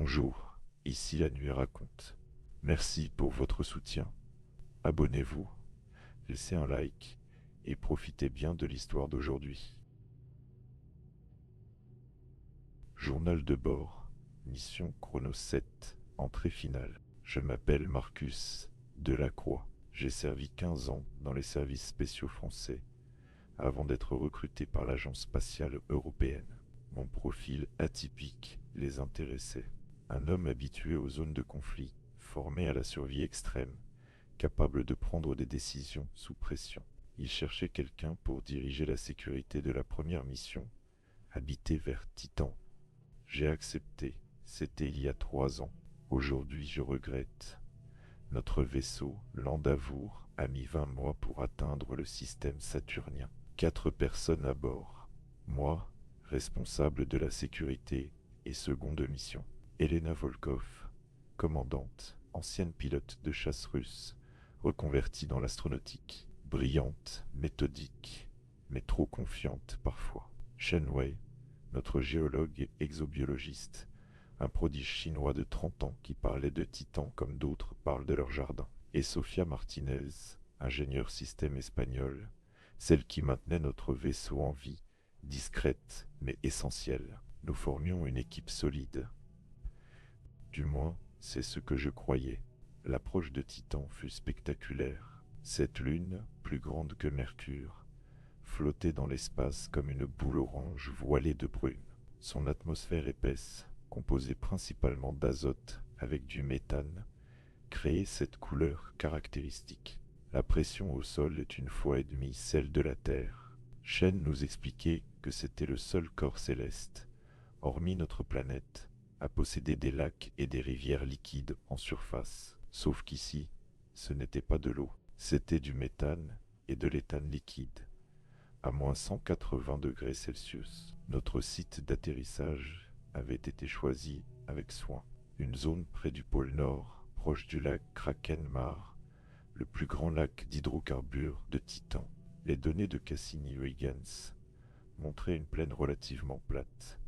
Bonjour, ici la nuit raconte. Merci pour votre soutien. Abonnez-vous, laissez un like et profitez bien de l'histoire d'aujourd'hui. Journal de bord, mission Chrono 7, entrée finale. Je m'appelle Marcus Delacroix. J'ai servi 15 ans dans les services spéciaux français avant d'être recruté par l'Agence spatiale européenne. Mon profil atypique les intéressait. Un homme habitué aux zones de conflit, formé à la survie extrême, capable de prendre des décisions sous pression. Il cherchait quelqu'un pour diriger la sécurité de la première mission, habiter vers Titan. J'ai accepté, c'était il y a 3 ans. Aujourd'hui je regrette. Notre vaisseau, l'Endeavour, a mis 20 mois pour atteindre le système saturnien. 4 personnes à bord. Moi, responsable de la sécurité et second de mission. Elena Volkov, commandante, ancienne pilote de chasse russe, reconvertie dans l'astronautique. Brillante, méthodique, mais trop confiante parfois. Shen Wei, notre géologue et exobiologiste, un prodige chinois de 30 ans qui parlait de Titan comme d'autres parlent de leur jardin. Et Sofia Martinez, ingénieure système espagnol, celle qui maintenait notre vaisseau en vie, discrète mais essentielle. Nous formions une équipe solide. Du moins, c'est ce que je croyais. L'approche de Titan fut spectaculaire. Cette lune, plus grande que Mercure, flottait dans l'espace comme une boule orange voilée de brume. Son atmosphère épaisse, composée principalement d'azote avec du méthane, créait cette couleur caractéristique. La pression au sol est 1,5 fois celle de la Terre. Shen nous expliquait que c'était le seul corps céleste, hormis notre planète, à posséder des lacs et des rivières liquides en surface. Sauf qu'ici, ce n'était pas de l'eau, c'était du méthane et de l'éthane liquide, à moins 180 degrés Celsius. Notre site d'atterrissage avait été choisi avec soin. Une zone près du pôle Nord, proche du lac Kraken-Mar, le plus grand lac d'hydrocarbures de Titan. Les données de Cassini-Huygens montraient une plaine relativement plate,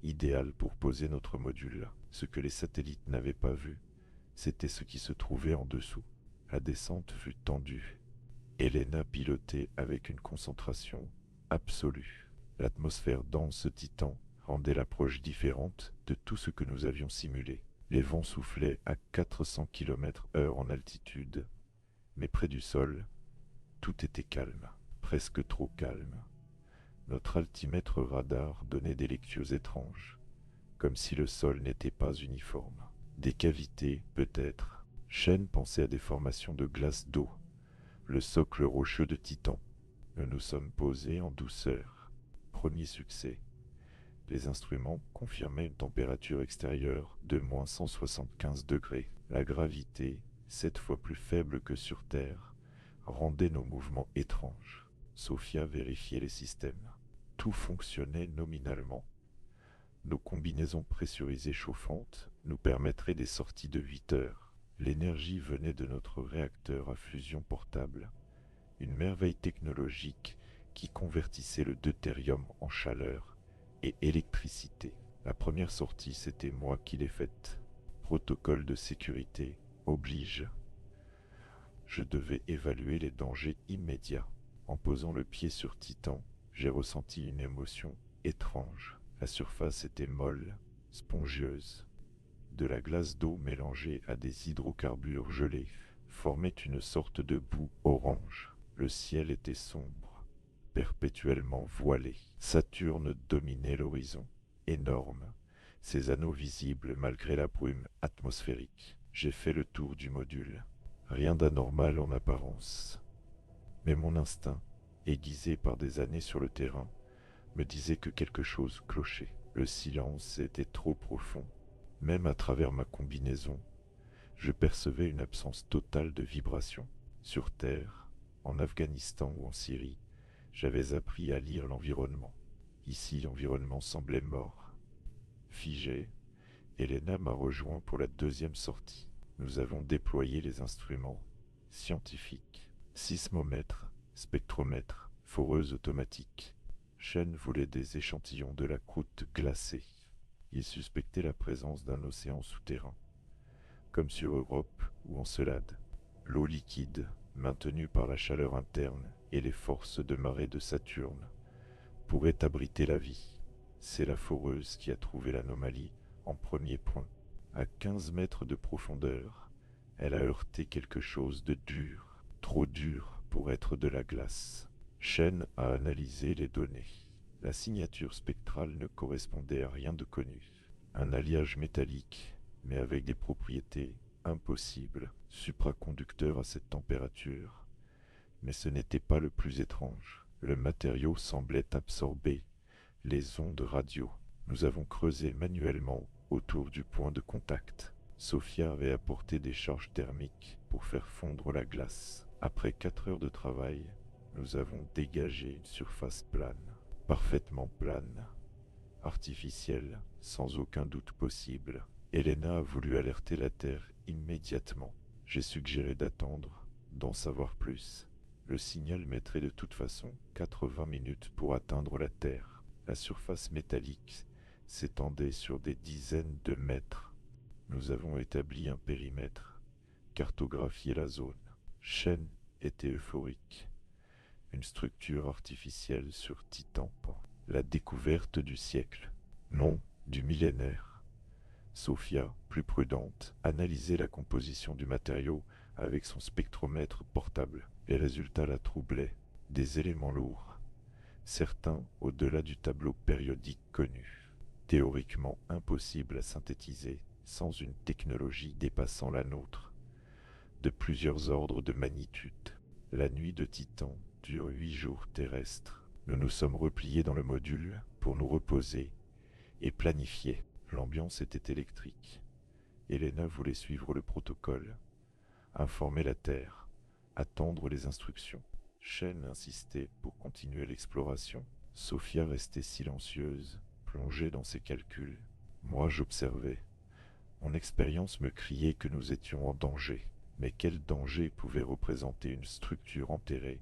idéale pour poser notre module. Ce que les satellites n'avaient pas vu, c'était ce qui se trouvait en dessous. La descente fut tendue. Elena pilotait avec une concentration absolue. L'atmosphère dense Titan rendait l'approche différente de tout ce que nous avions simulé. Les vents soufflaient à 400 km/h en altitude, mais près du sol, tout était calme, presque trop calme. Notre altimètre radar donnait des lectures étranges, comme si le sol n'était pas uniforme. Des cavités, peut-être. Shen pensait à des formations de glace d'eau, le socle rocheux de Titan. Nous nous sommes posés en douceur. Premier succès. Les instruments confirmaient une température extérieure de moins 175 degrés. La gravité, 7 fois plus faible que sur Terre, rendait nos mouvements étranges. Sofia vérifiait les systèmes. Tout fonctionnait nominalement. Nos combinaisons pressurisées chauffantes nous permettraient des sorties de 8 heures. L'énergie venait de notre réacteur à fusion portable, une merveille technologique qui convertissait le deutérium en chaleur et électricité. La première sortie, c'était moi qui l'ai faite. Protocole de sécurité oblige. Je devais évaluer les dangers immédiats. En posant le pied sur Titan, j'ai ressenti une émotion étrange. La surface était molle, spongieuse. De la glace d'eau mélangée à des hydrocarbures gelés formait une sorte de boue orange. Le ciel était sombre, perpétuellement voilé. Saturne dominait l'horizon, énorme, ses anneaux visibles malgré la brume atmosphérique. J'ai fait le tour du module. Rien d'anormal en apparence. Mais mon instinct, aiguisé par des années sur le terrain, me disait que quelque chose clochait. Le silence était trop profond. Même à travers ma combinaison, je percevais une absence totale de vibration. Sur Terre, en Afghanistan ou en Syrie, j'avais appris à lire l'environnement. Ici, l'environnement semblait mort. Figé, Elena m'a rejoint pour la deuxième sortie. Nous avons déployé les instruments scientifiques. Sismomètre, spectromètre, foreuse automatique. Shen voulait des échantillons de la croûte glacée. Il suspectait la présence d'un océan souterrain, comme sur Europe ou Encelade. L'eau liquide, maintenue par la chaleur interne et les forces de marée de Saturne, pourrait abriter la vie. C'est la foreuse qui a trouvé l'anomalie en premier point. À 15 mètres de profondeur, elle a heurté quelque chose de dur, trop dur pour être de la glace. Chen a analysé les données. La signature spectrale ne correspondait à rien de connu. Un alliage métallique, mais avec des propriétés impossibles, supraconducteur à cette température. Mais ce n'était pas le plus étrange. Le matériau semblait absorber les ondes radio. Nous avons creusé manuellement autour du point de contact. Sophia avait apporté des charges thermiques pour faire fondre la glace. Après 4 heures de travail, nous avons dégagé une surface plane, parfaitement plane, artificielle, sans aucun doute possible. Elena a voulu alerter la Terre immédiatement. J'ai suggéré d'attendre, d'en savoir plus. Le signal mettrait de toute façon 80 minutes pour atteindre la Terre. La surface métallique s'étendait sur des dizaines de mètres. Nous avons établi un périmètre, cartographié la zone. Chen était euphorique. Une structure artificielle sur Titan. La découverte du siècle. Non, du millénaire. Sophia, plus prudente, analysait la composition du matériau avec son spectromètre portable. Les résultats la troublaient. Des éléments lourds, certains au-delà du tableau périodique connu, théoriquement impossible à synthétiser sans une technologie dépassant la nôtre, de plusieurs ordres de magnitude. La nuit de Titan dure 8 jours terrestres. Nous nous sommes repliés dans le module pour nous reposer et planifier. L'ambiance était électrique. Elena voulait suivre le protocole, informer la Terre, attendre les instructions. Chen insistait pour continuer l'exploration. Sophia restait silencieuse, plongée dans ses calculs. Moi, j'observais. Mon expérience me criait que nous étions en danger. Mais quel danger pouvait représenter une structure enterrée,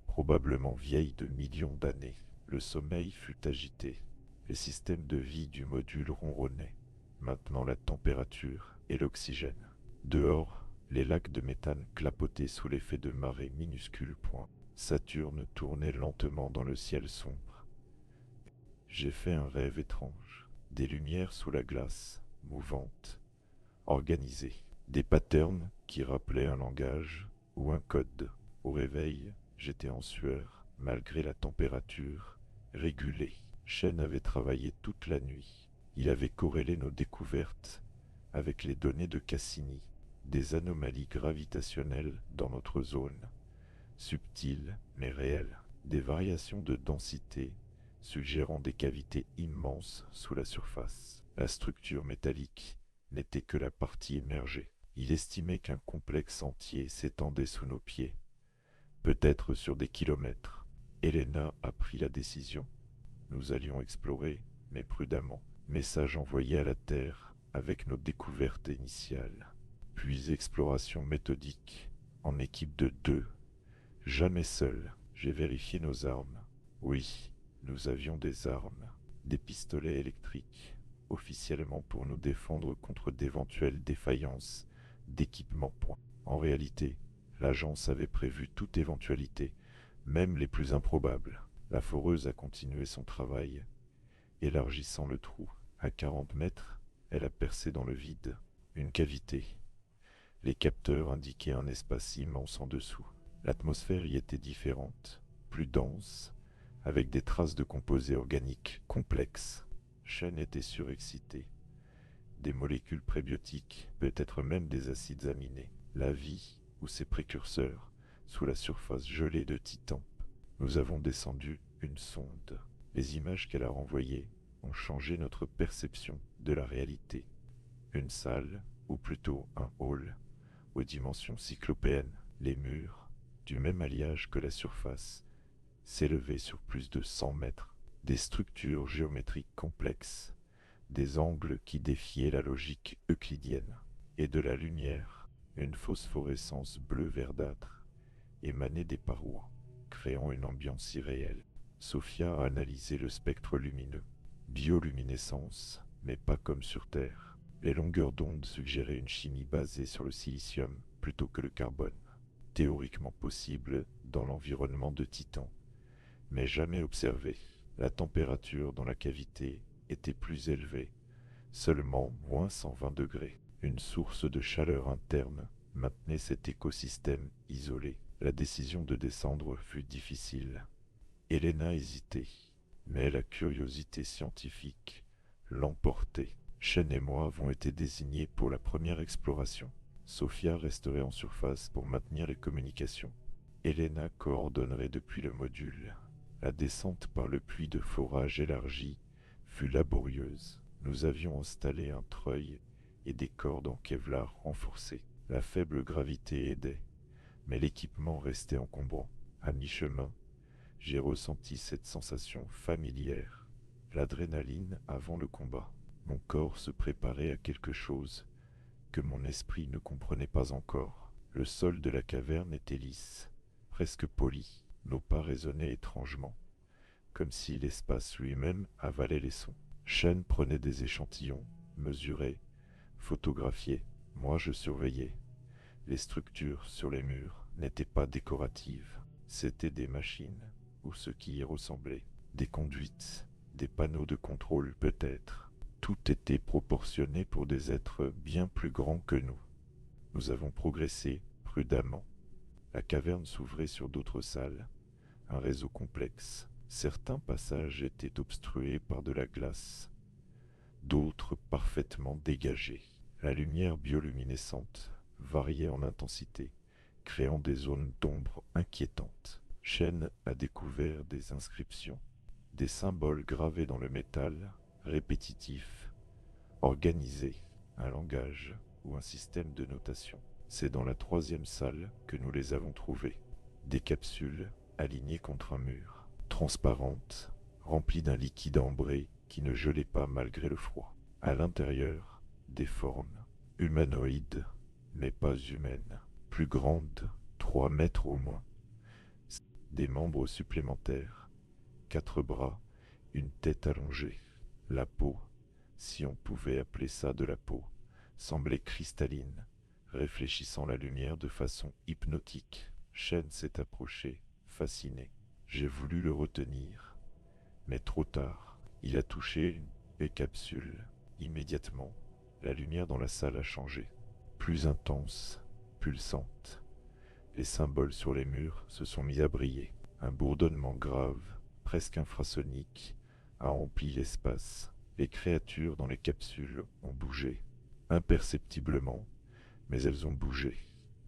probablement vieille de millions d'années? Le sommeil fut agité. Les systèmes de vie du module ronronnaient, maintenant la température et l'oxygène. Dehors, les lacs de méthane clapotaient sous l'effet de marées minuscules. Saturne tournait lentement dans le ciel sombre. J'ai fait un rêve étrange. Des lumières sous la glace, mouvantes, organisées. Des patterns qui rappelaient un langage ou un code. Au réveil, j'étais en sueur, malgré la température régulée. Chen avait travaillé toute la nuit. Il avait corrélé nos découvertes avec les données de Cassini, des anomalies gravitationnelles dans notre zone, subtiles mais réelles, des variations de densité suggérant des cavités immenses sous la surface. La structure métallique n'était que la partie émergée. Il estimait qu'un complexe entier s'étendait sous nos pieds, peut-être sur des kilomètres. Elena a pris la décision. Nous allions explorer, mais prudemment. Message envoyé à la Terre avec nos découvertes initiales. Puis exploration méthodique, en équipe de 2. Jamais seul. J'ai vérifié nos armes. Oui, nous avions des armes. Des pistolets électriques, officiellement pour nous défendre contre d'éventuelles défaillances d'équipement. En réalité, l'agence avait prévu toute éventualité, même les plus improbables. La foreuse a continué son travail, élargissant le trou. À 40 mètres, elle a percé dans le vide une cavité. Les capteurs indiquaient un espace immense en dessous. L'atmosphère y était différente, plus dense, avec des traces de composés organiques complexes. Chen était surexcité. Des molécules prébiotiques, peut-être même des acides aminés. La vie, ou ses précurseurs, sous la surface gelée de Titan. Nous avons descendu une sonde. Les images qu'elle a renvoyées ont changé notre perception de la réalité. Une salle, ou plutôt un hall, aux dimensions cyclopéennes. Les murs, du même alliage que la surface, s'élevaient sur plus de 100 mètres. Des structures géométriques complexes, des angles qui défiaient la logique euclidienne, et de la lumière, une phosphorescence bleu-verdâtre, émanait des parois, créant une ambiance irréelle. Sophia a analysé le spectre lumineux. Bioluminescence, mais pas comme sur Terre. Les longueurs d'onde suggéraient une chimie basée sur le silicium plutôt que le carbone, théoriquement possible dans l'environnement de Titan, mais jamais observé. La température dans la cavité était plus élevée, seulement moins 120 degrés. Une source de chaleur interne maintenait cet écosystème isolé. La décision de descendre fut difficile. Helena hésitait, mais la curiosité scientifique l'emportait. Shen et moi avons été désignés pour la première exploration. Sophia resterait en surface pour maintenir les communications. Helena coordonnerait depuis le module. La descente par le puits de forage élargi fut laborieuse. Nous avions installé un treuil et des cordes en Kevlar renforcées. La faible gravité aidait, mais l'équipement restait encombrant. À mi-chemin, j'ai ressenti cette sensation familière, l'adrénaline avant le combat. Mon corps se préparait à quelque chose que mon esprit ne comprenait pas encore. Le sol de la caverne était lisse, presque poli. Nos pas résonnaient étrangement, comme si l'espace lui-même avalait les sons. Shen prenait des échantillons, mesurait, photographiait. Moi je surveillais. Les structures sur les murs n'étaient pas décoratives. C'étaient des machines, ou ce qui y ressemblait. Des conduites, des panneaux de contrôle peut-être. Tout était proportionné pour des êtres bien plus grands que nous. Nous avons progressé prudemment. La caverne s'ouvrait sur d'autres salles, un réseau complexe. Certains passages étaient obstrués par de la glace, d'autres parfaitement dégagés. La lumière bioluminescente variait en intensité, créant des zones d'ombre inquiétantes. Shen a découvert des inscriptions, des symboles gravés dans le métal, répétitifs, organisés, un langage ou un système de notation. C'est dans la troisième salle que nous les avons trouvés. Des capsules alignées contre un mur, transparentes, remplies d'un liquide ambré qui ne gelait pas malgré le froid. À l'intérieur, des formes, humanoïdes, mais pas humaines, plus grandes, 3 mètres au moins. Des membres supplémentaires, 4 bras, une tête allongée. La peau, si on pouvait appeler ça de la peau, semblait cristalline, réfléchissant la lumière de façon hypnotique. Shen s'est approché, fasciné. J'ai voulu le retenir, mais trop tard. Il a touché les capsules. Immédiatement, la lumière dans la salle a changé. Plus intense, pulsante. Les symboles sur les murs se sont mis à briller. Un bourdonnement grave, presque infrasonique, a rempli l'espace. Les créatures dans les capsules ont bougé, imperceptiblement, mais elles ont bougé.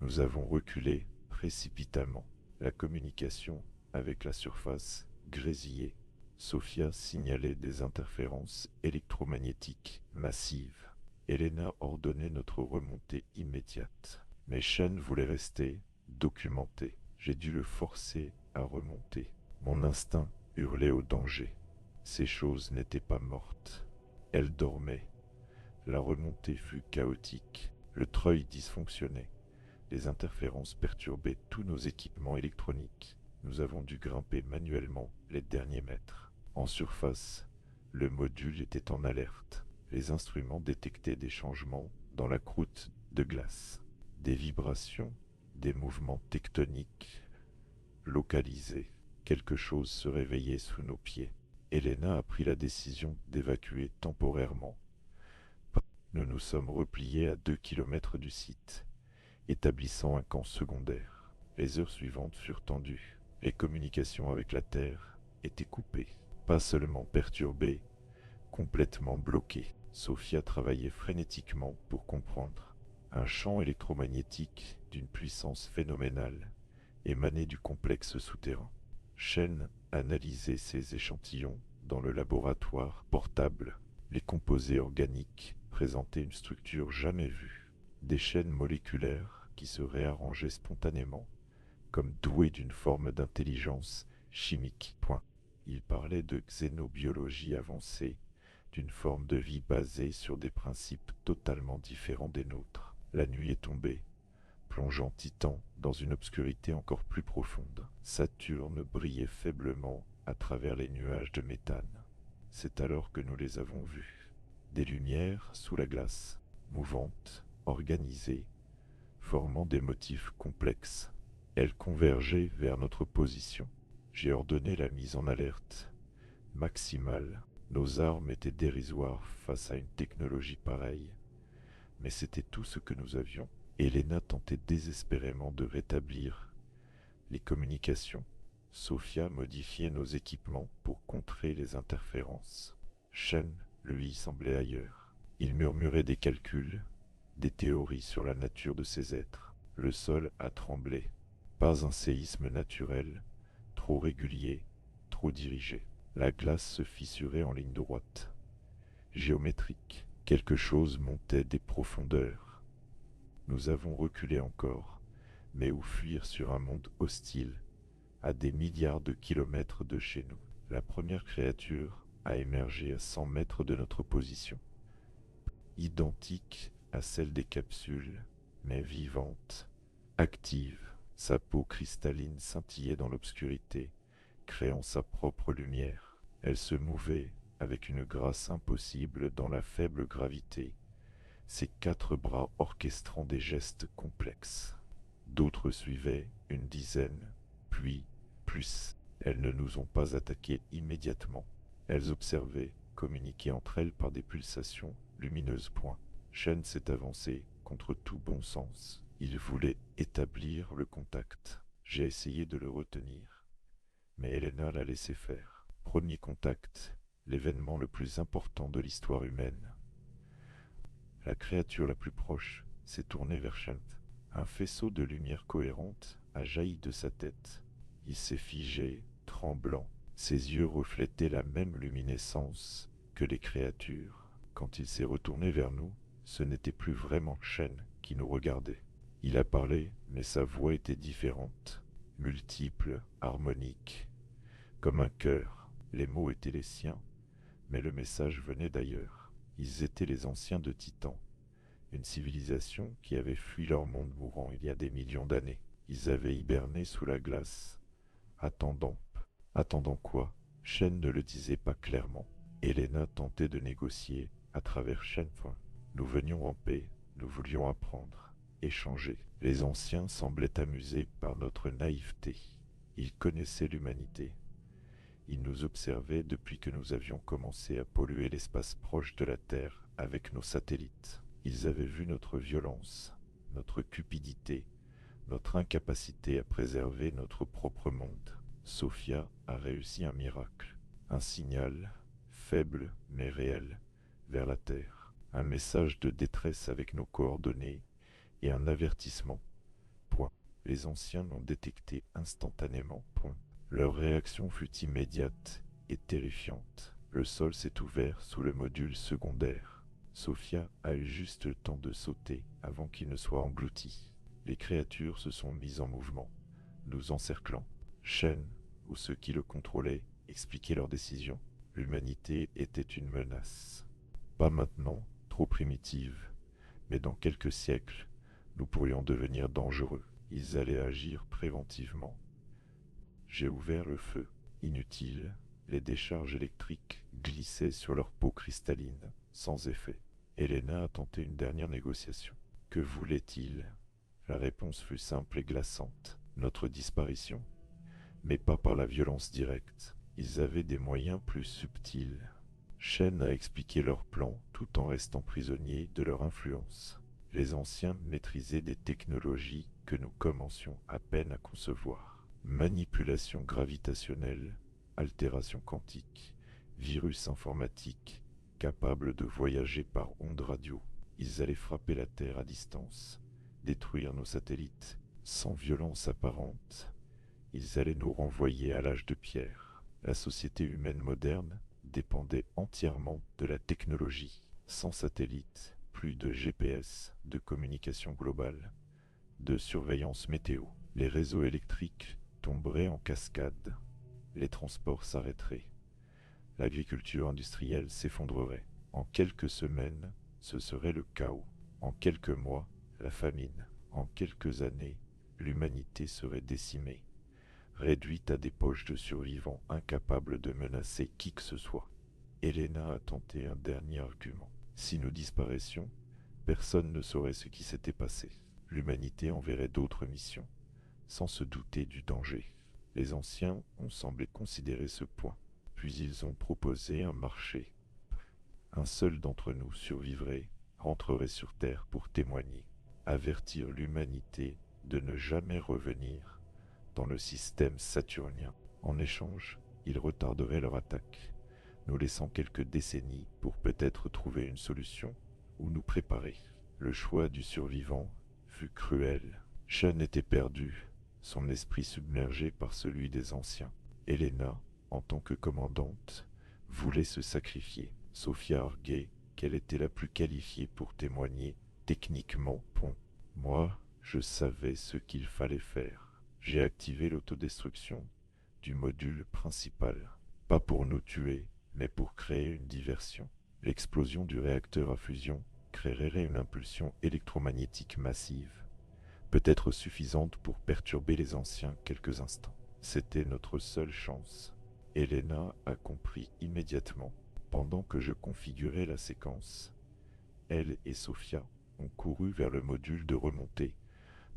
Nous avons reculé précipitamment. La communication avec la surface grésillait. Sophia signalait des interférences électromagnétiques massives. Helena ordonnait notre remontée immédiate. Mais Shen voulait rester documenté. J'ai dû le forcer à remonter. Mon instinct hurlait au danger. Ces choses n'étaient pas mortes. Elles dormaient. La remontée fut chaotique. Le treuil dysfonctionnait. Les interférences perturbaient tous nos équipements électroniques. Nous avons dû grimper manuellement les derniers mètres. En surface, le module était en alerte. Les instruments détectaient des changements dans la croûte de glace. Des vibrations, des mouvements tectoniques localisés. Quelque chose se réveillait sous nos pieds. Helena a pris la décision d'évacuer temporairement. Nous nous sommes repliés à 2 kilomètres du site, établissant un camp secondaire. Les heures suivantes furent tendues. Les communications avec la Terre étaient coupées, pas seulement perturbées, complètement bloquées. Sophia travaillait frénétiquement pour comprendre. Un champ électromagnétique d'une puissance phénoménale émanait du complexe souterrain. Shen analysait ces échantillons dans le laboratoire portable. Les composés organiques présentaient une structure jamais vue. Des chaînes moléculaires qui se réarrangeaient spontanément, comme douées d'une forme d'intelligence chimique. Il parlait de xénobiologie avancée, d'une forme de vie basée sur des principes totalement différents des nôtres. La nuit est tombée, plongeant Titan dans une obscurité encore plus profonde. Saturne brillait faiblement à travers les nuages de méthane. C'est alors que nous les avons vus. Des lumières sous la glace, mouvantes, organisées, formant des motifs complexes. Elles convergeaient vers notre position. J'ai ordonné la mise en alerte maximale. Nos armes étaient dérisoires face à une technologie pareille, mais c'était tout ce que nous avions. Elena tentait désespérément de rétablir les communications. Sophia modifiait nos équipements pour contrer les interférences. Shen, lui, semblait ailleurs. Il murmurait des calculs, des théories sur la nature de ces êtres. Le sol a tremblé. Pas un séisme naturel, trop régulier, trop dirigé. La glace se fissurait en ligne droite, géométrique. Quelque chose montait des profondeurs. Nous avons reculé encore, mais où fuir sur un monde hostile, à des milliards de kilomètres de chez nous. La première créature a émergé à 100 mètres de notre position, identique à celle des capsules, mais vivante, active. Sa peau cristalline scintillait dans l'obscurité, créant sa propre lumière. Elle se mouvait avec une grâce impossible dans la faible gravité, ses 4 bras orchestrant des gestes complexes. D'autres suivaient, une dizaine, puis plus. Elles ne nous ont pas attaqués immédiatement. Elles observaient, communiquaient entre elles par des pulsations lumineuses. Shen s'est avancé contre tout bon sens. Il voulait établir le contact. J'ai essayé de le retenir, mais Elena l'a laissé faire. Premier contact, l'événement le plus important de l'histoire humaine. La créature la plus proche s'est tournée vers Shen. Un faisceau de lumière cohérente a jailli de sa tête. Il s'est figé, tremblant. Ses yeux reflétaient la même luminescence que les créatures. Quand il s'est retourné vers nous, ce n'était plus vraiment Shen qui nous regardait. Il a parlé, mais sa voix était différente, multiple, harmonique, comme un chœur. Les mots étaient les siens, mais le message venait d'ailleurs. Ils étaient les anciens de Titan, une civilisation qui avait fui leur monde mourant il y a des millions d'années. Ils avaient hiberné sous la glace, attendant. Attendant quoi? Shen ne le disait pas clairement. Elena tentait de négocier à travers Shen. Nous venions en paix, nous voulions apprendre, échanger. Les anciens semblaient amusés par notre naïveté. Ils connaissaient l'humanité. Ils nous observaient depuis que nous avions commencé à polluer l'espace proche de la Terre avec nos satellites. Ils avaient vu notre violence, notre cupidité, notre incapacité à préserver notre propre monde. Sophia a réussi un miracle, un signal, faible mais réel, vers la Terre. Un message de détresse avec nos coordonnées et un avertissement. Point. Les anciens l'ont détecté instantanément. Point. Leur réaction fut immédiate et terrifiante. Le sol s'est ouvert sous le module secondaire. Sophia a eu juste le temps de sauter avant qu'il ne soit englouti. Les créatures se sont mises en mouvement, nous encerclant. Shen, ou ceux qui le contrôlaient, expliquaient leurs décisions. L'humanité était une menace. Pas maintenant, trop primitive, mais dans quelques siècles, nous pourrions devenir dangereux. Ils allaient agir préventivement. J'ai ouvert le feu. Inutile, les décharges électriques glissaient sur leur peau cristalline, sans effet. Elena a tenté une dernière négociation. Que voulait-il? La réponse fut simple et glaçante. Notre disparition. Mais pas par la violence directe. Ils avaient des moyens plus subtils. Shen a expliqué leur plan tout en restant prisonniers de leur influence. Les anciens maîtrisaient des technologies que nous commencions à peine à concevoir. Manipulation gravitationnelle, altération quantique, virus informatique, capables de voyager par ondes radio. Ils allaient frapper la Terre à distance, détruire nos satellites, sans violence apparente. Ils allaient nous renvoyer à l'âge de pierre. La société humaine moderne dépendait entièrement de la technologie. Sans satellites, plus de GPS, de communication globale, de surveillance météo. Les réseaux électriques tomberaient en cascade. Les transports s'arrêteraient. L'agriculture industrielle s'effondrerait. En quelques semaines, ce serait le chaos. En quelques mois, la famine. En quelques années, l'humanité serait décimée, réduite à des poches de survivants incapables de menacer qui que ce soit. Elena a tenté un dernier argument. Si nous disparaissions, personne ne saurait ce qui s'était passé. L'humanité enverrait d'autres missions, sans se douter du danger. Les anciens ont semblé considérer ce point, puis ils ont proposé un marché. Un seul d'entre nous survivrait, rentrerait sur Terre pour témoigner, avertir l'humanité de ne jamais revenir dans le système saturnien. En échange, ils retarderaient leur attaque, nous laissant quelques décennies pour peut-être trouver une solution ou nous préparer. Le choix du survivant fut cruel. Sean était perdu, son esprit submergé par celui des anciens. Helena, en tant que commandante, voulait se sacrifier. Sophia arguait qu'elle était la plus qualifiée pour témoigner techniquement. Moi, je savais ce qu'il fallait faire. J'ai activé l'autodestruction du module principal. Pas pour nous tuer, mais pour créer une diversion. L'explosion du réacteur à fusion créerait une impulsion électromagnétique massive, peut-être suffisante pour perturber les anciens quelques instants. C'était notre seule chance. Helena a compris immédiatement. Pendant que je configurais la séquence, elle et Sophia ont couru vers le module de remontée,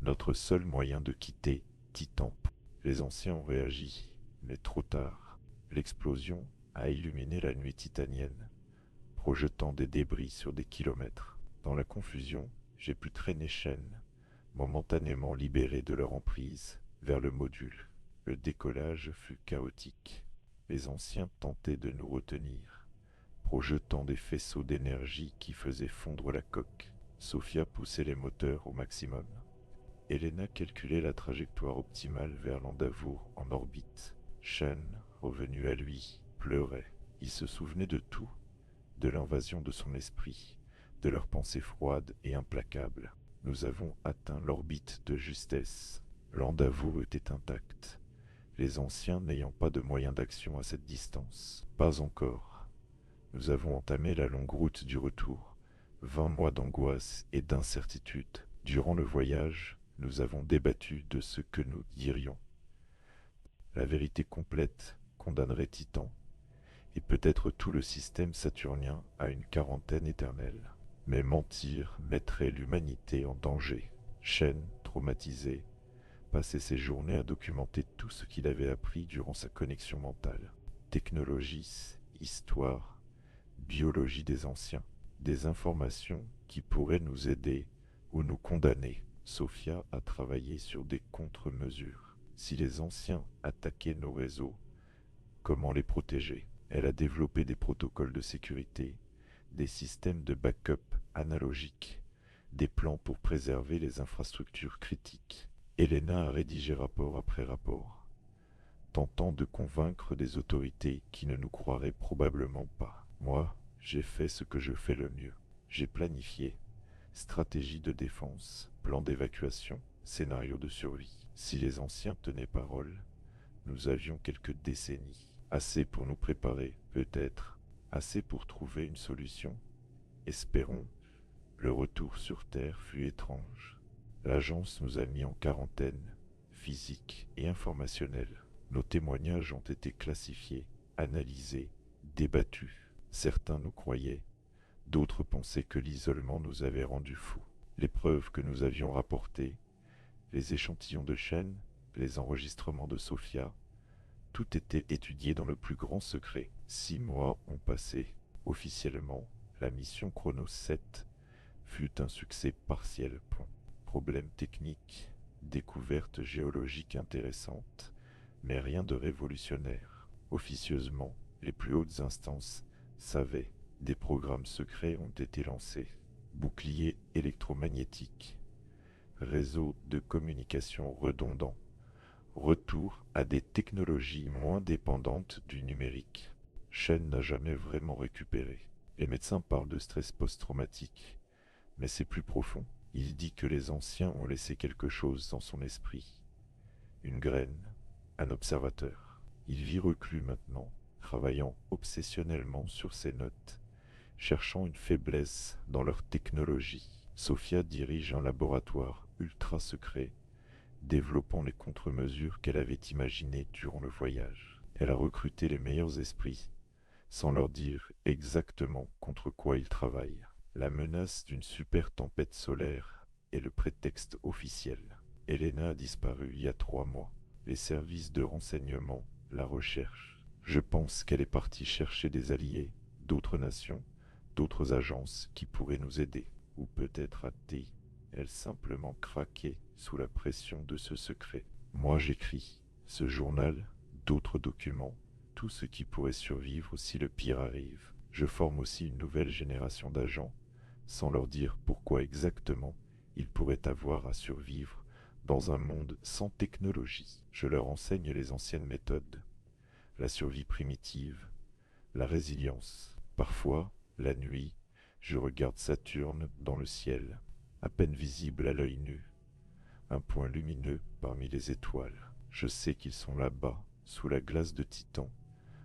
notre seul moyen de quitter Titan. Les anciens ont réagi, mais trop tard. L'explosion a illuminé la nuit titanienne, projetant des débris sur des kilomètres. Dans la confusion, j'ai pu traîner Shen, momentanément libéré de leur emprise, vers le module. Le décollage fut chaotique. Les anciens tentaient de nous retenir, projetant des faisceaux d'énergie qui faisaient fondre la coque. Sophia poussait les moteurs au maximum. Helena calculait la trajectoire optimale vers l'Andavour en orbite. Shen, revenu à lui, pleurait. Il se souvenait de tout, de l'invasion de son esprit, de leurs pensées froides et implacables. Nous avons atteint l'orbite de justesse. L'Andavour était intact, les anciens n'ayant pas de moyens d'action à cette distance. Pas encore. Nous avons entamé la longue route du retour. 20 mois d'angoisse et d'incertitude. Durant le voyage, nous avons débattu de ce que nous dirions. La vérité complète condamnerait Titan, et peut-être tout le système saturnien à une quarantaine éternelle. Mais mentir mettrait l'humanité en danger. Shen, traumatisé, passait ses journées à documenter tout ce qu'il avait appris durant sa connexion mentale. Technologie, histoire, biologie des anciens, des informations qui pourraient nous aider ou nous condamner. Sophia a travaillé sur des contre-mesures. Si les anciens attaquaient nos réseaux, comment les protéger? Elle a développé des protocoles de sécurité, des systèmes de backup analogiques, des plans pour préserver les infrastructures critiques. Helena a rédigé rapport après rapport, tentant de convaincre des autorités qui ne nous croiraient probablement pas. Moi, j'ai fait ce que je fais le mieux. J'ai planifié, stratégie de défense, plan d'évacuation, scénario de survie. Si les anciens tenaient parole, nous avions quelques décennies. Assez pour nous préparer, peut-être. Assez pour trouver une solution. Espérons. Le retour sur Terre fut étrange. L'agence nous a mis en quarantaine, physique et informationnelle. Nos témoignages ont été classifiés, analysés, débattus. Certains nous croyaient, d'autres pensaient que l'isolement nous avait rendus fous. Les preuves que nous avions rapportées, les échantillons de chaîne, les enregistrements de Sophia, tout était étudié dans le plus grand secret. 6 mois ont passé. Officiellement, la mission Chronos 7 fut un succès partiel. Problèmes techniques, découvertes géologiques intéressantes, mais rien de révolutionnaire. Officieusement, les plus hautes instances savaient, des programmes secrets ont été lancés. Bouclier électromagnétique, réseau de communication redondant, retour à des technologies moins dépendantes du numérique. Shen n'a jamais vraiment récupéré. Les médecins parlent de stress post-traumatique, mais c'est plus profond. Il dit que les anciens ont laissé quelque chose dans son esprit. Une graine, un observateur. Il vit reclus maintenant, travaillant obsessionnellement sur ses notes, cherchant une faiblesse dans leur technologie. Sophia dirige un laboratoire ultra secret, développant les contre-mesures qu'elle avait imaginées durant le voyage. Elle a recruté les meilleurs esprits, sans leur dire exactement contre quoi ils travaillent. La menace d'une super tempête solaire est le prétexte officiel. Elena a disparu il y a 3 mois. Les services de renseignement la recherchent. Je pense qu'elle est partie chercher des alliés, d'autres nations, d'autres agences qui pourraient nous aider. Ou peut-être a-t-elle simplement craqué sous la pression de ce secret. Moi j'écris ce journal, d'autres documents, tout ce qui pourrait survivre si le pire arrive. Je forme aussi une nouvelle génération d'agents, sans leur dire pourquoi exactement ils pourraient avoir à survivre dans un monde sans technologie. Je leur enseigne les anciennes méthodes, la survie primitive, la résilience. Parfois, la nuit, je regarde Saturne dans le ciel, à peine visible à l'œil nu, un point lumineux parmi les étoiles. Je sais qu'ils sont là-bas, sous la glace de Titan,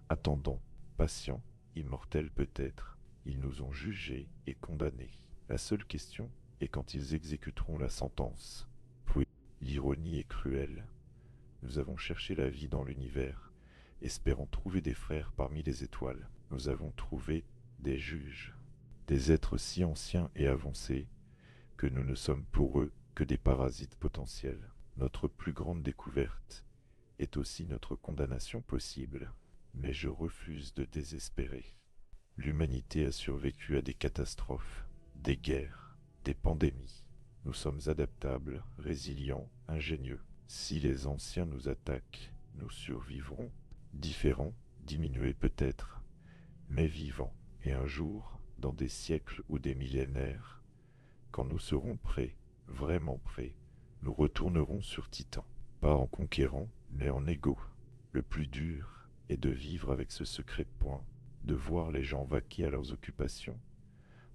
attendant, patients, immortels peut-être. Ils nous ont jugés et condamnés. La seule question est quand ils exécuteront la sentence. Puis, l'ironie est cruelle. Nous avons cherché la vie dans l'univers, espérant trouver des frères parmi les étoiles. Nous avons trouvé des juges, des êtres si anciens et avancés que nous ne sommes pour eux que des parasites potentiels. Notre plus grande découverte est aussi notre condamnation possible, mais je refuse de désespérer. L'humanité a survécu à des catastrophes, des guerres, des pandémies. Nous sommes adaptables, résilients, ingénieux. Si les anciens nous attaquent, nous survivrons, différents, diminués peut-être, mais vivants. Et un jour, dans des siècles ou des millénaires, quand nous serons prêts, vraiment prêts, nous retournerons sur Titan, pas en conquérant, mais en égaux. Le plus dur est de vivre avec ce secret point, de voir les gens vaquer à leurs occupations,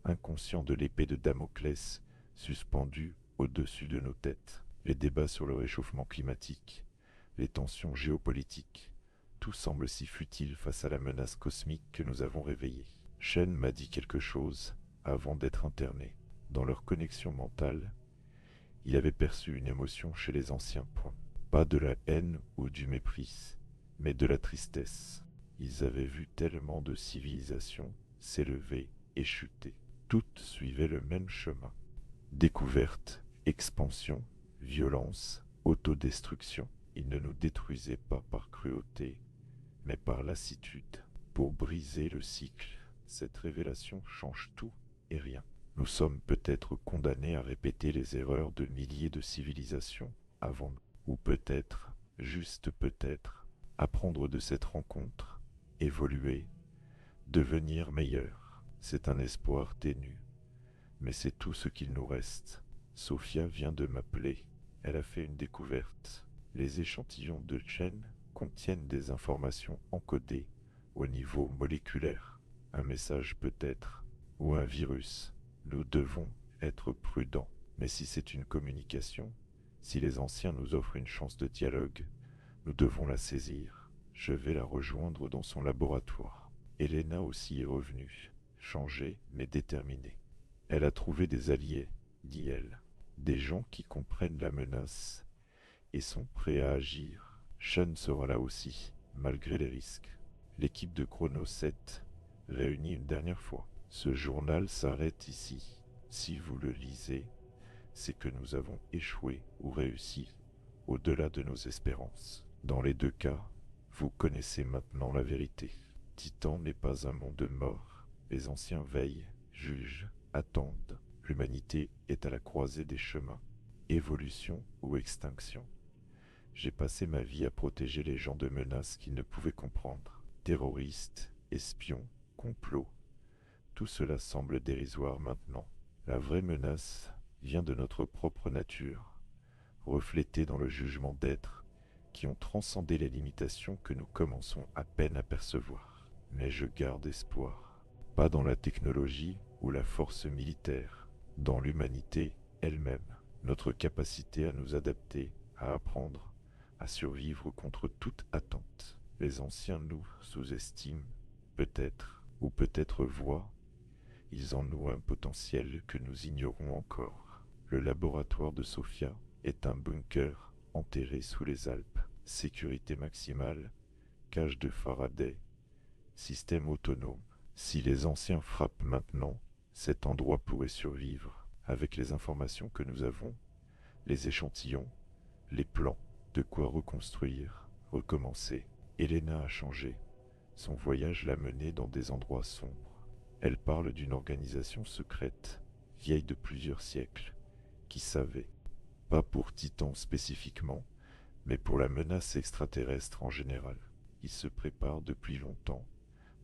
inconscients de l'épée de Damoclès suspendue au-dessus de nos têtes. Les débats sur le réchauffement climatique, les tensions géopolitiques, tout semble si futile face à la menace cosmique que nous avons réveillée. Shen m'a dit quelque chose avant d'être interné. Dans leur connexion mentale, il avait perçu une émotion chez les anciens points. Pas de la haine ou du mépris, mais de la tristesse. Ils avaient vu tellement de civilisations s'élever et chuter. Toutes suivaient le même chemin. Découverte, expansion, violence, autodestruction. Ils ne nous détruisaient pas par cruauté, mais par lassitude. Pour briser le cycle, cette révélation change tout et rien. Nous sommes peut-être condamnés à répéter les erreurs de milliers de civilisations avant nous. Ou peut-être, juste peut-être, apprendre de cette rencontre, évoluer, devenir meilleur. C'est un espoir ténu, mais c'est tout ce qu'il nous reste. Sophia vient de m'appeler. Elle a fait une découverte. Les échantillons de Chen contiennent des informations encodées au niveau moléculaire. Un message peut-être, ou un virus. Nous devons être prudents. Mais si c'est une communication, si les anciens nous offrent une chance de dialogue, nous devons la saisir. Je vais la rejoindre dans son laboratoire. Elena aussi est revenue, changée mais déterminée. Elle a trouvé des alliés, dit-elle, des gens qui comprennent la menace et sont prêts à agir. Sean sera là aussi, malgré les risques. L'équipe de Chrono 7 réunie une dernière fois. Ce journal s'arrête ici. Si vous le lisez, c'est que nous avons échoué ou réussi au-delà de nos espérances. Dans les deux cas, vous connaissez maintenant la vérité. Titan n'est pas un monde mort. Les anciens veillent, jugent, attendent. L'humanité est à la croisée des chemins. Évolution ou extinction. J'ai passé ma vie à protéger les gens de menaces qu'ils ne pouvaient comprendre. Terroristes, espions, complots. Tout cela semble dérisoire maintenant. La vraie menace vient de notre propre nature, reflétée dans le jugement d'êtres qui ont transcendé les limitations que nous commençons à peine à percevoir. Mais je garde espoir, pas dans la technologie ou la force militaire, dans l'humanité elle-même, notre capacité à nous adapter, à apprendre, à survivre contre toute attente. Les anciens nous sous-estiment, peut-être, ou peut-être voient. Ils en ont un potentiel que nous ignorons encore. Le laboratoire de Sophia est un bunker enterré sous les Alpes. Sécurité maximale, cage de Faraday, système autonome. Si les anciens frappent maintenant, Cet endroit pourrait survivre avec les informations que nous avons, les échantillons, les plans, de quoi reconstruire, recommencer. Elena a changé. Son voyage l'a menée dans des endroits sombres. Elle parle d'une organisation secrète, vieille de plusieurs siècles, qui savait, pas pour Titan spécifiquement, mais pour la menace extraterrestre en général. Ils se préparent depuis longtemps,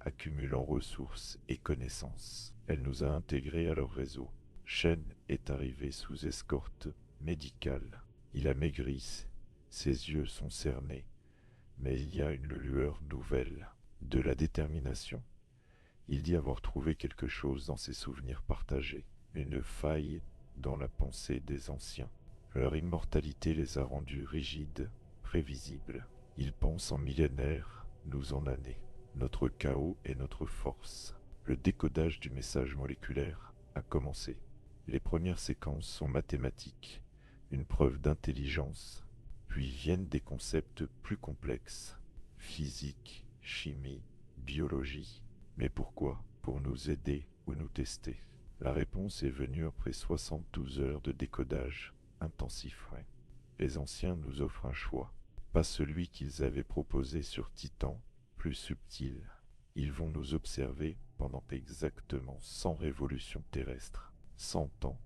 accumulant ressources et connaissances. Elle nous a intégrés à leur réseau. Shen est arrivé sous escorte médicale. Il a maigri, ses yeux sont cernés, mais il y a une lueur nouvelle, de la détermination. Il dit avoir trouvé quelque chose dans ses souvenirs partagés, une faille dans la pensée des anciens. Leur immortalité les a rendus rigides, prévisibles. Ils pensent en millénaires, nous en années. Notre chaos est notre force. Le décodage du message moléculaire a commencé. Les premières séquences sont mathématiques, une preuve d'intelligence, puis viennent des concepts plus complexes, physique, chimie, biologie. Mais pourquoi? Pour nous aider ou nous tester. La réponse est venue après 72 heures de décodage intensif. Les anciens nous offrent un choix, pas celui qu'ils avaient proposé sur Titan, plus subtil. Ils vont nous observer pendant exactement 100 révolutions terrestres, 100 ans.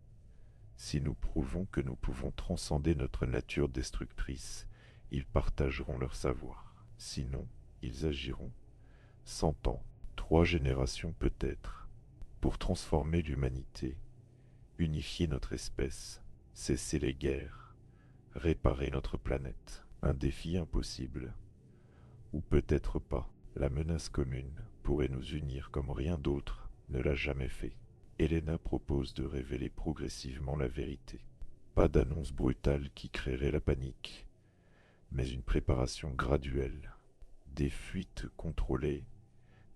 Si nous prouvons que nous pouvons transcender notre nature destructrice, ils partageront leur savoir. Sinon, ils agiront. 100 ans, 3 générations peut-être, pour transformer l'humanité, unifier notre espèce, cesser les guerres, réparer notre planète. Un défi impossible. Ou peut-être pas. La menace commune pourrait nous unir comme rien d'autre ne l'a jamais fait. Elena propose de révéler progressivement la vérité. Pas d'annonce brutale qui créerait la panique, mais une préparation graduelle. Des fuites contrôlées,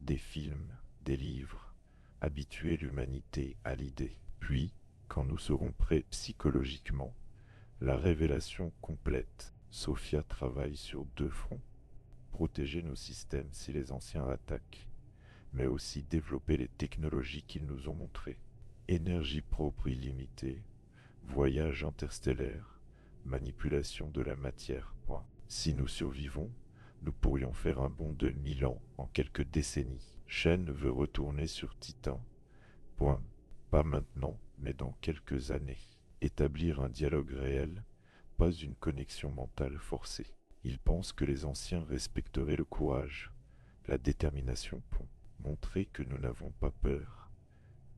des films, des livres, habituer l'humanité à l'idée. Puis, quand nous serons prêts psychologiquement, la révélation complète. Sophia travaille sur 2 fronts. Protéger nos systèmes si les anciens attaquent, mais aussi développer les technologies qu'ils nous ont montrées. Énergie propre illimitée, voyage interstellaire, manipulation de la matière. Si nous survivons, nous pourrions faire un bond de 1000 ans en quelques décennies. Shen veut retourner sur Titan. Pas maintenant, mais dans quelques années. Établir un dialogue réel, pas une connexion mentale forcée. Il pense que les anciens respecteraient le courage, la détermination pour montrer que nous n'avons pas peur,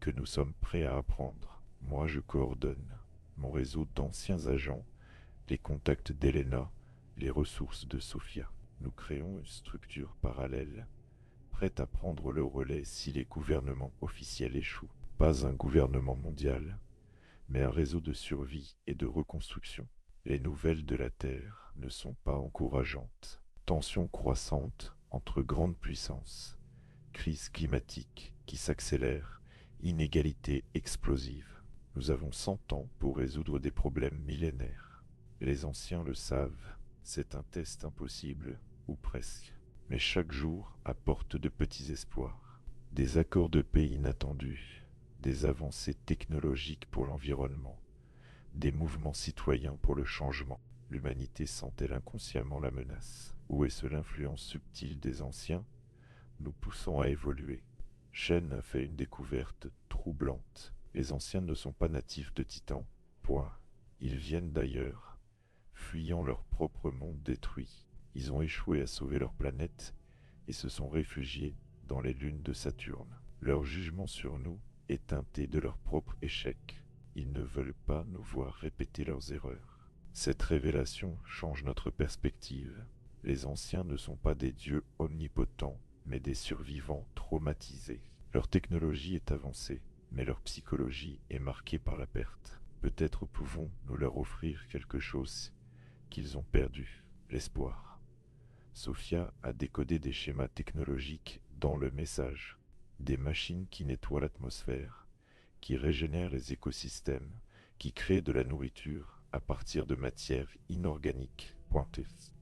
que nous sommes prêts à apprendre. Moi, je coordonne mon réseau d'anciens agents, les contacts d'Elena, les ressources de Sophia. Nous créons une structure parallèle, prête à prendre le relais si les gouvernements officiels échouent. Pas un gouvernement mondial, mais un réseau de survie et de reconstruction. Les nouvelles de la Terre ne sont pas encourageantes. Tensions croissantes entre grandes puissances, crise climatique qui s'accélère, inégalités explosives. Nous avons 100 ans pour résoudre des problèmes millénaires. Les anciens le savent, c'est un test impossible, ou presque. Mais chaque jour apporte de petits espoirs. Des accords de paix inattendus, des avancées technologiques pour l'environnement, des mouvements citoyens pour le changement. L'humanité sent-elle inconsciemment la menace? Ou est-ce l'influence subtile des anciens nous poussant à évoluer? Shen a fait une découverte troublante. Les anciens ne sont pas natifs de Titan. Ils viennent d'ailleurs, fuyant leur propre monde détruit. Ils ont échoué à sauver leur planète et se sont réfugiés dans les lunes de Saturne. Leur jugement sur nous est teinté de leur propre échec. Ils ne veulent pas nous voir répéter leurs erreurs. Cette révélation change notre perspective. Les anciens ne sont pas des dieux omnipotents, mais des survivants traumatisés. Leur technologie est avancée, mais leur psychologie est marquée par la perte. Peut-être pouvons-nous leur offrir quelque chose qu'ils ont perdu, l'espoir. Sophia a décodé des schémas technologiques dans le message. Des machines qui nettoient l'atmosphère, qui régénèrent les écosystèmes, qui créent de la nourriture à partir de matières inorganiques.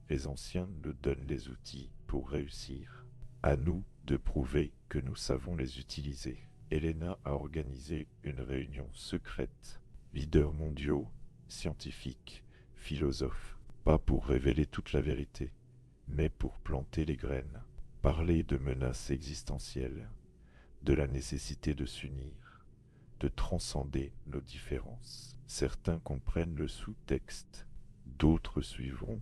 Les anciens nous donnent les outils pour réussir. À nous de prouver que nous savons les utiliser. Elena a organisé une réunion secrète. Leaders mondiaux, scientifiques, philosophes, pas pour révéler toute la vérité, mais pour planter les graines, parler de menaces existentielles, de la nécessité de s'unir, de transcender nos différences. Certains comprennent le sous-texte, d'autres suivront.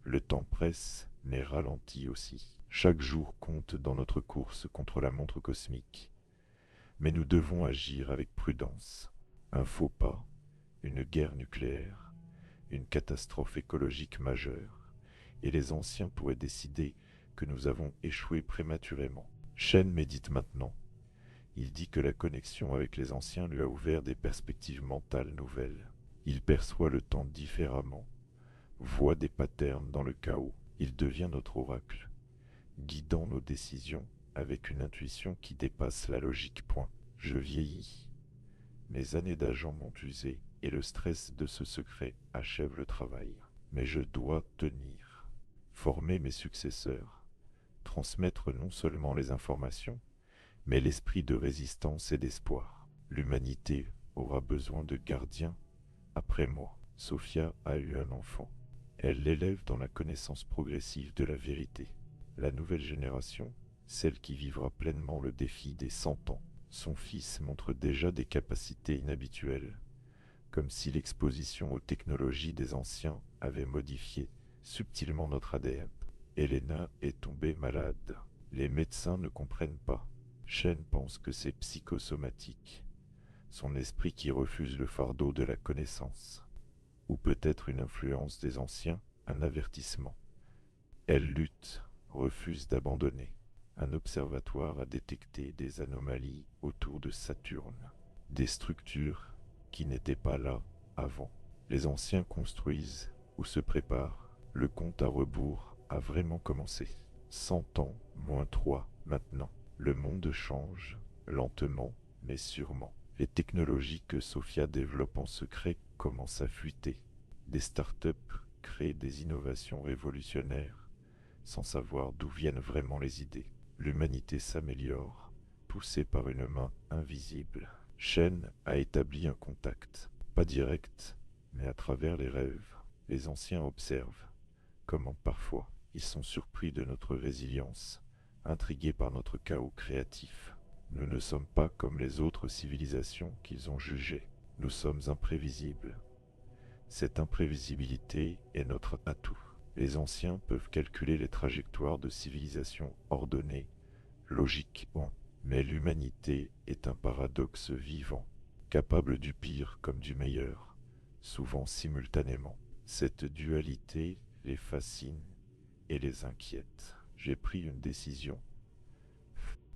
Le temps presse, mais ralentit aussi. Chaque jour compte dans notre course contre la montre cosmique. Mais nous devons agir avec prudence. Un faux pas, une guerre nucléaire, une catastrophe écologique majeure, et les anciens pourraient décider que nous avons échoué prématurément. Shen médite maintenant. Il dit que la connexion avec les anciens lui a ouvert des perspectives mentales nouvelles. Il perçoit le temps différemment, voit des patterns dans le chaos. Il devient notre oracle, guidant nos décisions avec une intuition qui dépasse la logique. Point. Je vieillis. Mes années d'agent m'ont usé et le stress de ce secret achève le travail. Mais je dois tenir, former mes successeurs, transmettre non seulement les informations, mais l'esprit de résistance et d'espoir. L'humanité aura besoin de gardiens après moi. Sophia a eu un enfant. Elle l'élève dans la connaissance progressive de la vérité. La nouvelle génération, celle qui vivra pleinement le défi des 100 ans. Son fils montre déjà des capacités inhabituelles, comme si l'exposition aux technologies des anciens avait modifié subtilement notre ADN. Elena est tombée malade. Les médecins ne comprennent pas. Shen pense que c'est psychosomatique, son esprit qui refuse le fardeau de la connaissance, ou peut-être une influence des anciens, un avertissement. Elle lutte, refuse d'abandonner. Un observatoire a détecté des anomalies autour de Saturne, des structures qui n'étaient pas là avant. Les anciens construisent ou se préparent. Le compte à rebours a vraiment commencé. 100 ans moins 3 maintenant. Le monde change, lentement mais sûrement. Les technologies que Sophia développe en secret commencent à fuiter. Des startups créent des innovations révolutionnaires sans savoir d'où viennent vraiment les idées. L'humanité s'améliore, poussée par une main invisible. Shen a établi un contact, pas direct, mais à travers les rêves. Les anciens observent comment parfois ils sont surpris de notre résilience, intrigués par notre chaos créatif. Nous ne sommes pas comme les autres civilisations qu'ils ont jugées. Nous sommes imprévisibles. Cette imprévisibilité est notre atout. Les anciens peuvent calculer les trajectoires de civilisations ordonnées, logiquement. Mais l'humanité est un paradoxe vivant, capable du pire comme du meilleur, souvent simultanément. Cette dualité les fascine et les inquiète. J'ai pris une décision.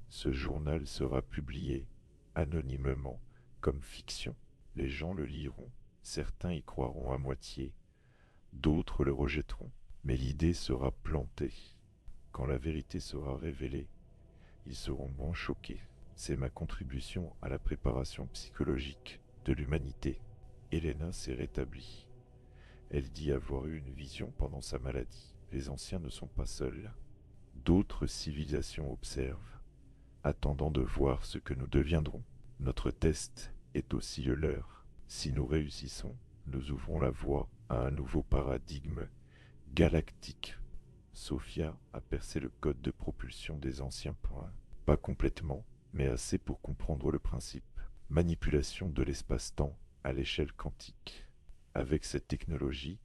Ce journal sera publié anonymement comme fiction. Les gens le liront, certains y croiront à moitié, d'autres le rejetteront. Mais l'idée sera plantée. Quand la vérité sera révélée, ils seront moins choqués. C'est ma contribution à la préparation psychologique de l'humanité. Elena s'est rétablie. Elle dit avoir eu une vision pendant sa maladie. Les anciens ne sont pas seuls. D'autres civilisations observent, attendant de voir ce que nous deviendrons. Notre test est aussi le leur. Si nous réussissons, nous ouvrons la voie à un nouveau paradigme galactique. Sophia a percé le code de propulsion des anciens points. Pas complètement, mais assez pour comprendre le principe. Manipulation de l'espace-temps à l'échelle quantique. Avec cette technologie,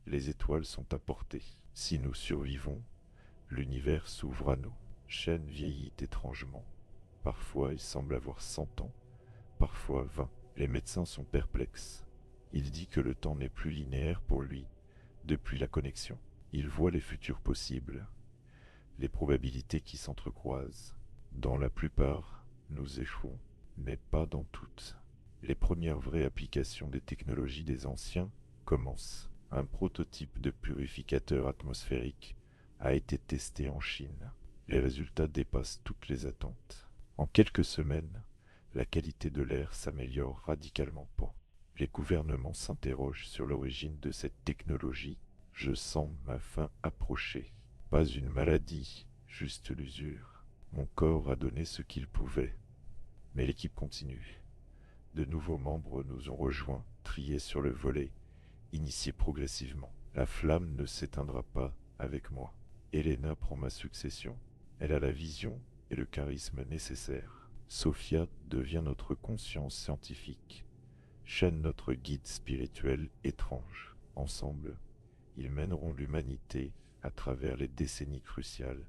les étoiles sont à portée. Si nous survivons, l'univers s'ouvre à nous. Shen vieillit étrangement. Parfois, il semble avoir 100 ans, parfois 20. Les médecins sont perplexes. Il dit que le temps n'est plus linéaire pour lui, depuis la connexion. Il voit les futurs possibles, les probabilités qui s'entrecroisent. Dans la plupart, nous échouons, mais pas dans toutes. Les premières vraies applications des technologies des anciens commencent. Un prototype de purificateur atmosphérique a été testé en Chine. Les résultats dépassent toutes les attentes. En quelques semaines, la qualité de l'air s'améliore radicalement. Les gouvernements s'interrogent sur l'origine de cette technologie. Je sens ma fin approcher. Pas une maladie, juste l'usure. Mon corps a donné ce qu'il pouvait. Mais l'équipe continue. De nouveaux membres nous ont rejoints, triés sur le volet, initiés progressivement. La flamme ne s'éteindra pas avec moi. Elena prend ma succession. Elle a la vision et le charisme nécessaires. Sophia devient notre conscience scientifique. Shen notre guide spirituel étrange. Ensemble, ils mèneront l'humanité à travers les décennies cruciales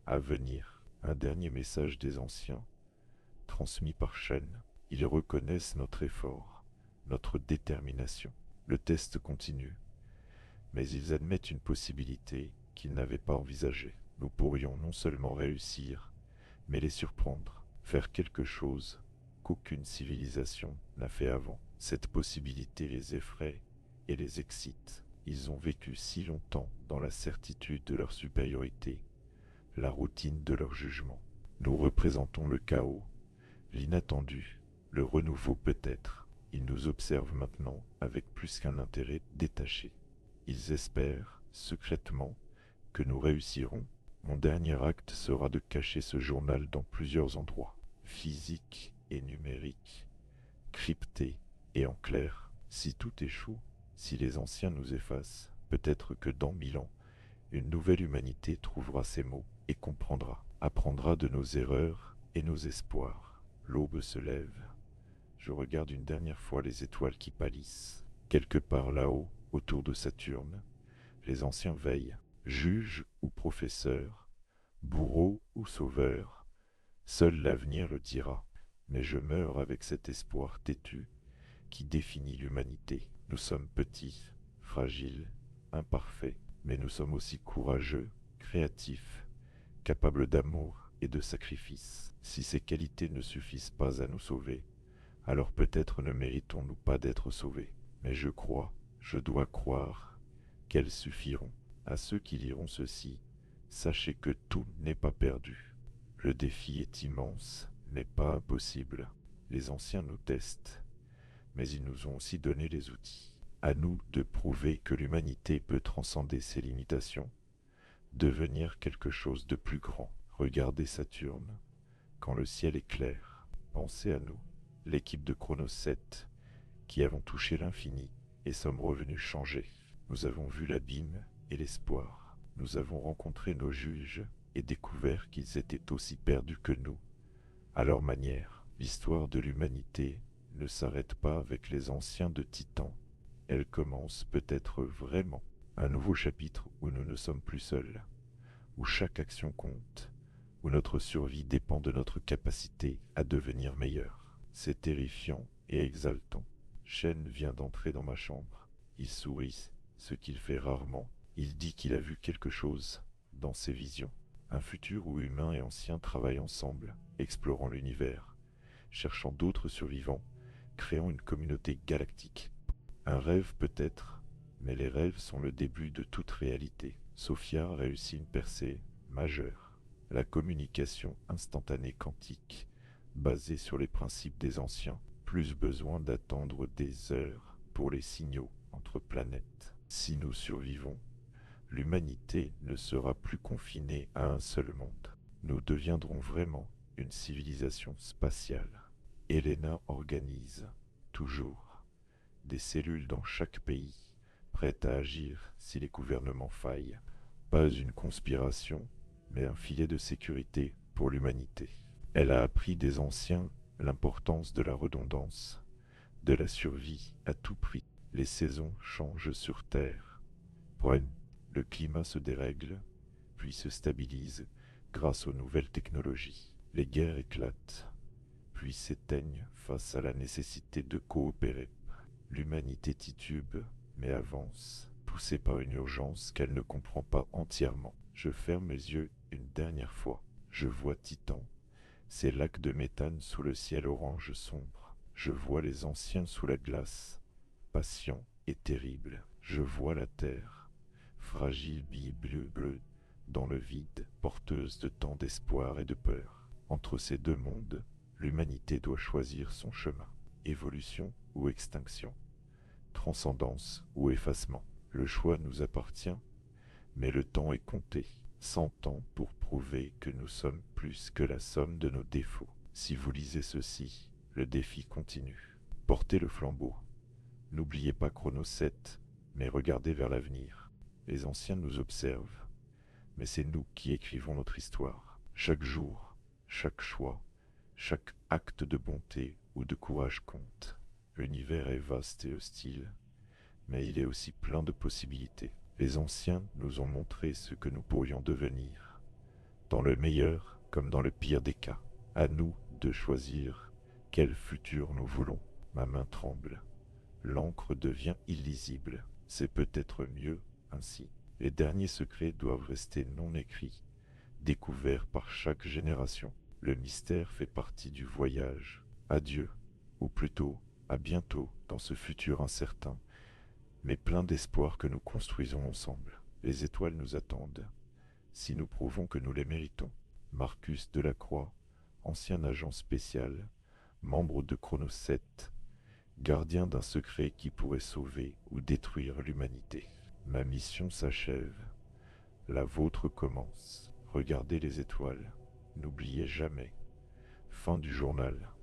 à venir. Un dernier message des anciens, transmis par Shen. Ils reconnaissent notre effort, notre détermination. Le test continue, mais ils admettent une possibilité qu'ils n'avaient pas envisagée. Nous pourrions non seulement réussir, mais les surprendre, faire quelque chose qu'aucune civilisation n'a fait avant. Cette possibilité les effraie et les excite. Ils ont vécu si longtemps dans la certitude de leur supériorité, la routine de leur jugement. Nous représentons le chaos, l'inattendu, le renouveau peut-être. Ils nous observent maintenant avec plus qu'un intérêt détaché. Ils espèrent, secrètement, que nous réussirons. Mon dernier acte sera de cacher ce journal dans plusieurs endroits, physiques et numériques, cryptés et en clair. Si tout échoue, si les anciens nous effacent, peut-être que dans 1000 ans, une nouvelle humanité trouvera ces mots et comprendra, apprendra de nos erreurs et nos espoirs. L'aube se lève. Je regarde une dernière fois les étoiles qui pâlissent. Quelque part là-haut, autour de Saturne, les anciens veillent, juges ou professeurs, bourreaux ou sauveurs. Seul l'avenir le dira. Mais je meurs avec cet espoir têtu qui définit l'humanité. Nous sommes petits, fragiles, imparfaits, mais nous sommes aussi courageux, créatifs, capables d'amour et de sacrifice. Si ces qualités ne suffisent pas à nous sauver, alors peut-être ne méritons-nous pas d'être sauvés. Mais je crois, je dois croire, qu'elles suffiront. À ceux qui liront ceci, sachez que tout n'est pas perdu. Le défi est immense, n'est pas impossible. Les anciens nous testent, mais ils nous ont aussi donné les outils. À nous de prouver que l'humanité peut transcender ses limitations, devenir quelque chose de plus grand. Regardez Saturne, quand le ciel est clair. Pensez à nous, l'équipe de Chronos 7, qui avons touché l'infini et sommes revenus changés. Nous avons vu l'abîme et l'espoir. Nous avons rencontré nos juges et découvert qu'ils étaient aussi perdus que nous. À leur manière, l'histoire de l'humanité ne s'arrête pas avec les anciens de Titan. Elle commence peut-être vraiment un nouveau chapitre où nous ne sommes plus seuls, où chaque action compte, où notre survie dépend de notre capacité à devenir meilleur. C'est terrifiant et exaltant. Shen vient d'entrer dans ma chambre. Il sourit, ce qu'il fait rarement. Il dit qu'il a vu quelque chose dans ses visions. Un futur où humains et anciens travaillent ensemble, explorant l'univers, cherchant d'autres survivants, créant une communauté galactique. Un rêve peut-être, mais les rêves sont le début de toute réalité. Sophia réussit une percée majeure. La communication instantanée quantique, basée sur les principes des anciens. Plus besoin d'attendre des heures pour les signaux entre planètes. Si nous survivons, l'humanité ne sera plus confinée à un seul monde. Nous deviendrons vraiment une civilisation spatiale. Elena organise, toujours, des cellules dans chaque pays, prêtes à agir si les gouvernements faillent. Pas une conspiration, mais un filet de sécurité pour l'humanité. Elle a appris des anciens l'importance de la redondance, de la survie à tout prix. Les saisons changent sur Terre. Le climat se dérègle, puis se stabilise grâce aux nouvelles technologies. Les guerres éclatent, puis s'éteignent face à la nécessité de coopérer. L'humanité titube, mais avance, poussée par une urgence qu'elle ne comprend pas entièrement. Je ferme mes yeux une dernière fois. Je vois Titan, ces lacs de méthane sous le ciel orange sombre. Je vois les anciens sous la glace, patients et terribles. Je vois la terre, fragile bille bleu dans le vide, porteuse de tant d'espoir et de peur. Entre ces deux mondes, l'humanité doit choisir son chemin. Évolution ou extinction, transcendance ou effacement. Le choix nous appartient, mais le temps est compté. 100 ans pour prouver que nous sommes plus que la somme de nos défauts. Si vous lisez ceci, le défi continue. Portez le flambeau. N'oubliez pas Chrono 7, mais regardez vers l'avenir. Les anciens nous observent, mais c'est nous qui écrivons notre histoire. Chaque jour, chaque choix, chaque acte de bonté ou de courage compte. L'univers est vaste et hostile, mais il est aussi plein de possibilités. Les anciens nous ont montré ce que nous pourrions devenir, dans le meilleur comme dans le pire des cas. À nous de choisir quel futur nous voulons. Ma main tremble. L'encre devient illisible. C'est peut-être mieux ainsi. Les derniers secrets doivent rester non écrits, découverts par chaque génération. Le mystère fait partie du voyage. Adieu, ou plutôt à bientôt dans ce futur incertain, mais plein d'espoir que nous construisons ensemble. Les étoiles nous attendent, si nous prouvons que nous les méritons. Marcus Delacroix, ancien agent spécial, membre de Chrono 7, gardien d'un secret qui pourrait sauver ou détruire l'humanité. Ma mission s'achève, la vôtre commence. Regardez les étoiles, n'oubliez jamais. Fin du journal.